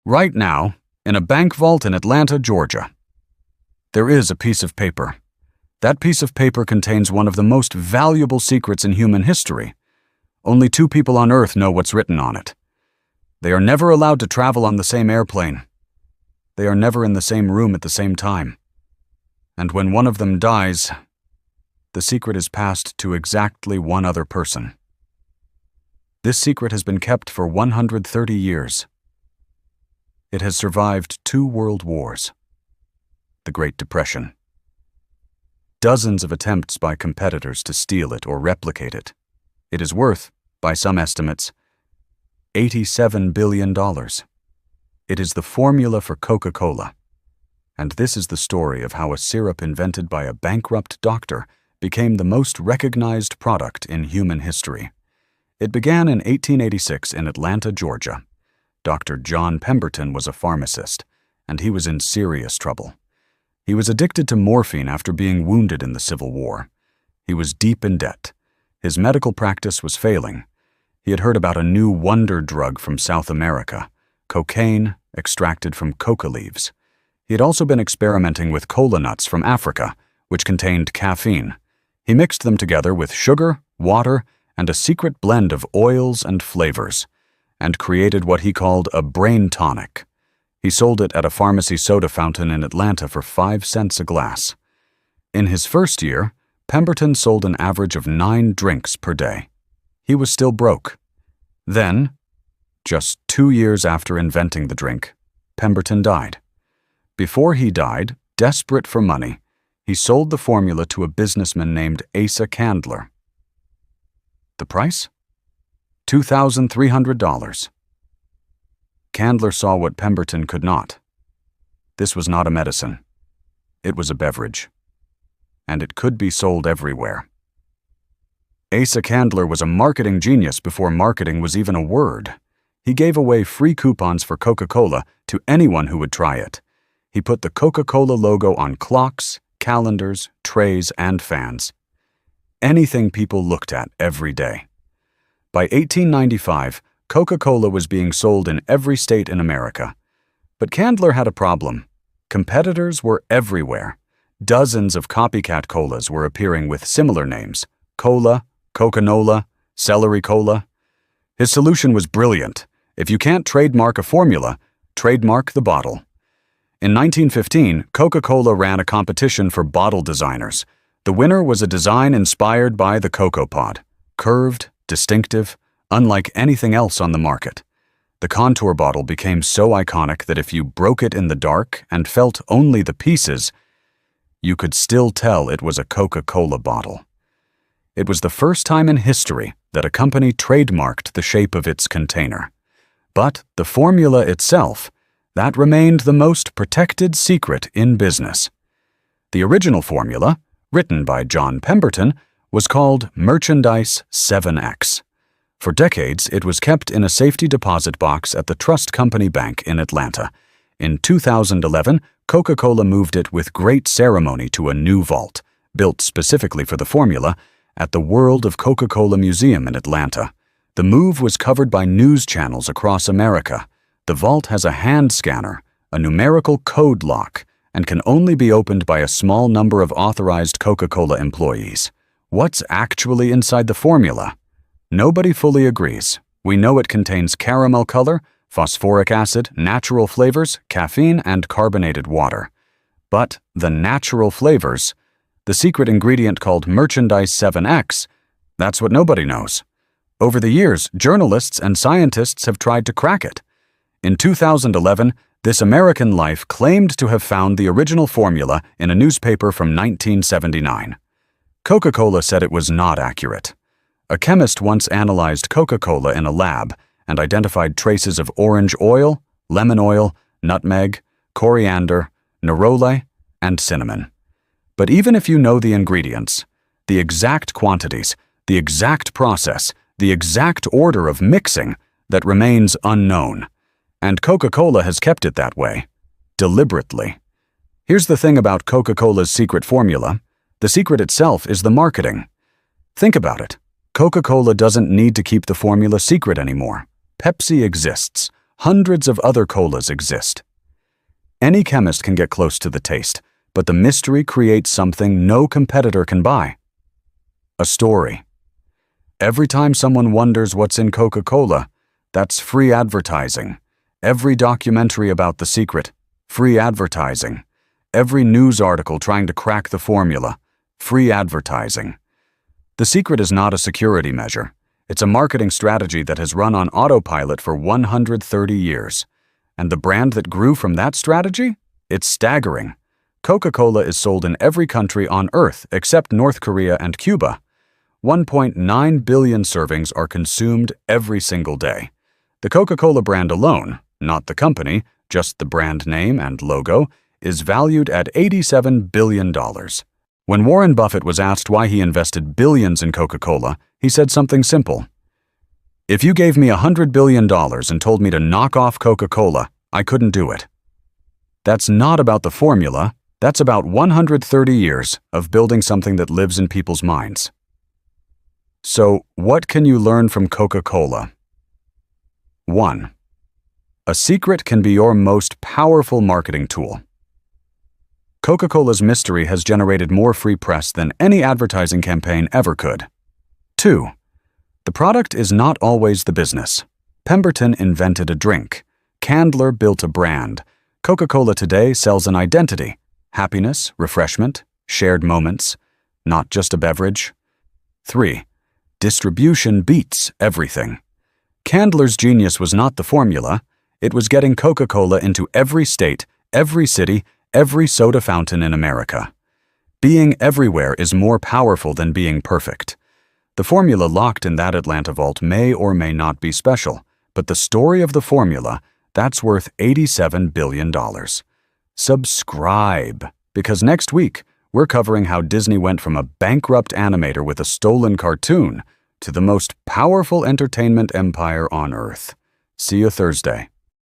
Right now, in a bank vault in Atlanta, Georgia, there is a piece of paper. That piece of paper contains one of the most valuable secrets in human history. Only 2 people on Earth know what's written on it. They are never allowed to travel on the same airplane. They are never in the same room at the same time. And when one of them dies, the secret is passed to exactly one other person. This secret has been kept for 130 years. It has survived 2 world wars, the Great Depression, dozens of attempts by competitors to steal it or replicate it. It is worth, by some estimates, $87 billion. It is the formula for Coca-Cola. And this is the story of how a syrup invented by a bankrupt doctor became the most recognized product in human history. It began in 1886 in Atlanta, Georgia. Dr. John Pemberton was a pharmacist, and he was in serious trouble. He was addicted to morphine after being wounded in the Civil War. He was deep in debt. His medical practice was failing. He had heard about a new wonder drug from South America, cocaine extracted from coca leaves. He had also been experimenting with cola nuts from Africa, which contained caffeine. He mixed them together with sugar, water, and a secret blend of oils and flavors, and created what he called a brain tonic. He sold it at a pharmacy soda fountain in Atlanta for 5 cents a glass. In his first year, Pemberton sold an average of 9 drinks per day. He was still broke. Then, just 2 years after inventing the drink, Pemberton died. Before he died, desperate for money, he sold the formula to a businessman named Asa Candler. The price? $2,300. Candler saw what Pemberton could not. This was not a medicine. It was a beverage. And it could be sold everywhere. Asa Candler was a marketing genius before marketing was even a word. He gave away free coupons for Coca-Cola to anyone who would try it. He put the Coca-Cola logo on clocks, calendars, trays, and fans. Anything people looked at every day. By 1895, Coca-Cola was being sold in every state in America. But Candler had a problem. Competitors were everywhere. Dozens of copycat colas were appearing with similar names: Cola, Coca-Nola, Celery Cola. His solution was brilliant. If you can't trademark a formula, trademark the bottle. In 1915, Coca-Cola ran a competition for bottle designers. The winner was a design inspired by the Cocoa Pod, curved, distinctive, unlike anything else on the market. The contour bottle became so iconic that if you broke it in the dark and felt only the pieces, you could still tell it was a Coca-Cola bottle. It was the first time in history that a company trademarked the shape of its container. But the formula itself, that remained the most protected secret in business. The original formula, written by John Pemberton, was called Merchandise 7X. For decades, it was kept in a safety deposit box at the Trust Company Bank in Atlanta. In 2011, Coca-Cola moved it with great ceremony to a new vault, built specifically for the formula, at the World of Coca-Cola Museum in Atlanta. The move was covered by news channels across America. The vault has a hand scanner, a numerical code lock, and can only be opened by a small number of authorized Coca-Cola employees. What's actually inside the formula? Nobody fully agrees. We know it contains caramel color, phosphoric acid, natural flavors, caffeine, and carbonated water. But the natural flavors, the secret ingredient called Merchandise 7X, that's what nobody knows. Over the years, journalists and scientists have tried to crack it. In 2011, This American Life claimed to have found the original formula in a newspaper from 1979. Coca-Cola said it was not accurate. A chemist once analyzed Coca-Cola in a lab and identified traces of orange oil, lemon oil, nutmeg, coriander, neroli, and cinnamon. But even if you know the ingredients, the exact quantities, the exact process, the exact order of mixing, that remains unknown. And Coca-Cola has kept it that way, deliberately. Here's the thing about Coca-Cola's secret formula. The secret itself is the marketing. Think about it. Coca-Cola doesn't need to keep the formula secret anymore. Pepsi exists. hundreds of other colas exist. Any chemist can get close to the taste, but the mystery creates something no competitor can buy. A story. Every time someone wonders what's in Coca-Cola, that's free advertising. Every documentary about the secret, free advertising. Every news article trying to crack the formula, free advertising. The secret is not a security measure. It's a marketing strategy that has run on autopilot for 130 years. And the brand that grew from that strategy? It's staggering. Coca-Cola is sold in every country on Earth except North Korea and Cuba. 1.9 billion servings are consumed every single day. The Coca-Cola brand alone, not the company, just the brand name and logo, is valued at $87 billion. When Warren Buffett was asked why he invested billions in Coca-Cola, he said something simple. If you gave me $100 billion and told me to knock off Coca-Cola, I couldn't do it. That's not about the formula, that's about 130 years of building something that lives in people's minds. So, what can you learn from Coca-Cola? 1. A secret can be your most powerful marketing tool. Coca-Cola's mystery has generated more free press than any advertising campaign ever could. 2. The product is not always the business. Pemberton invented a drink. Candler built a brand. Coca-Cola today sells an identity. Happiness, refreshment, shared moments, not just a beverage. 3. Distribution beats everything. Candler's genius was not the formula. It was getting Coca-Cola into every state, every city, every soda fountain in America. Being everywhere is more powerful than being perfect. The formula locked in that Atlanta vault may or may not be special, but the story of the formula, that's worth $87 billion. Subscribe, because next week, we're covering how Disney went from a bankrupt animator with a stolen cartoon to the most powerful entertainment empire on Earth. See you Thursday.